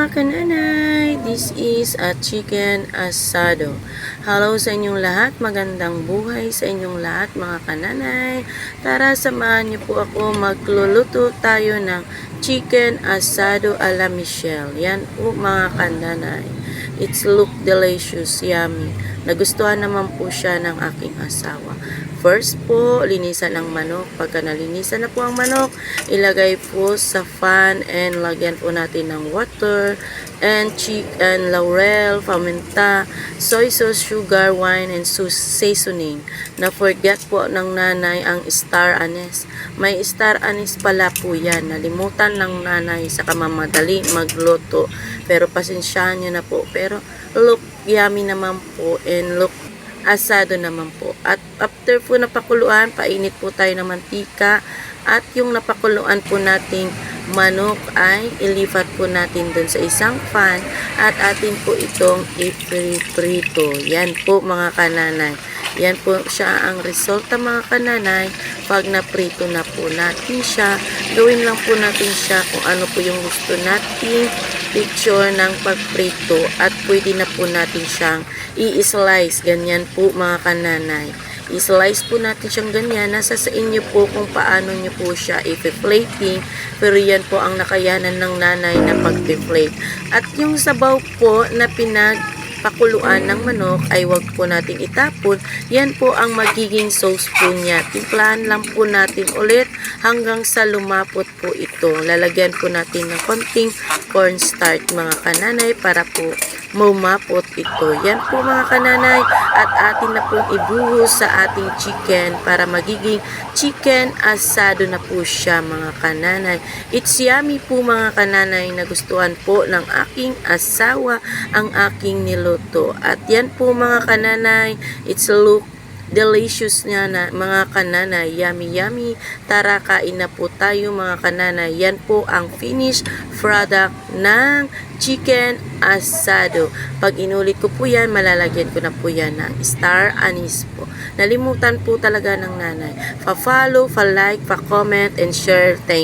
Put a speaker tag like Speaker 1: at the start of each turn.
Speaker 1: kananay, this is a chicken asado. Hello sa inyong lahat, magandang buhay sa inyong lahat mga kananay. Tara, samahan niyo po ako, magluluto tayo ng chicken asado a la Michelle. Yan po mga kananay. It's look delicious, yummy. Nagustuhan naman po siya ng aking asawa. First po, linisan ang manok. Pagka nalinisan na po ang manok, ilagay po sa pan and lagyan po natin ng water and chicken, laurel, paminta, soy sauce, sugar, wine, and seasoning. Na-forget po ng nanay ang star anise. May star anise pala po yan. Nalimutan ng nanay sa kamamadali magluto. Pero pasensyahan nyo na po. Pero look yummy naman po and look asado naman po. At after po napakuluan, painit po tayo ng mantika at yung napakuluan po nating manok ay ilipat po natin dun sa isang pan at atin po itong iprito. Yan po mga kananay. Yan po siya ang resulta mga kananay. Pag naprito na po natin siya, gawin lang po natin siya kung ano po yung gusto natin picture ng pagprito at pwede na po natin siyang i-slice. Ganyan po mga kananay. I-slice po natin siyang ganyan. Nasa sa inyo po kung paano nyo po siya i-plating. Pero yan po ang nakayanan ng nanay na pag-plate. At yung sabaw po na pinagpakuluan ng manok ay wag po natin itapon. Yan po ang magiging sauce po niya. Timplahan lang po natin ulit hanggang sa lumapot po ito. Lalagyan po natin ng konting cornstarch mga kananay para po mumapot ito. Yan po mga kananay at atin na pong ibuhos sa ating chicken para magiging chicken asado na po siya mga kananay. It's yummy po mga kananay, nagustuhan po ng aking asawa ang aking niluto. At yan po mga kananay, it's look delicious niya na mga kananay, yummy yummy. Tara, kain na po tayo mga kananay. Yan po ang finished product ng chicken asado. Pag inulit ko po yan, malalagyan ko na po yan ng star anise po. Nalimutan po talaga ng nanay. Pa-follow, pa-like, pa-comment, and share. Thank you.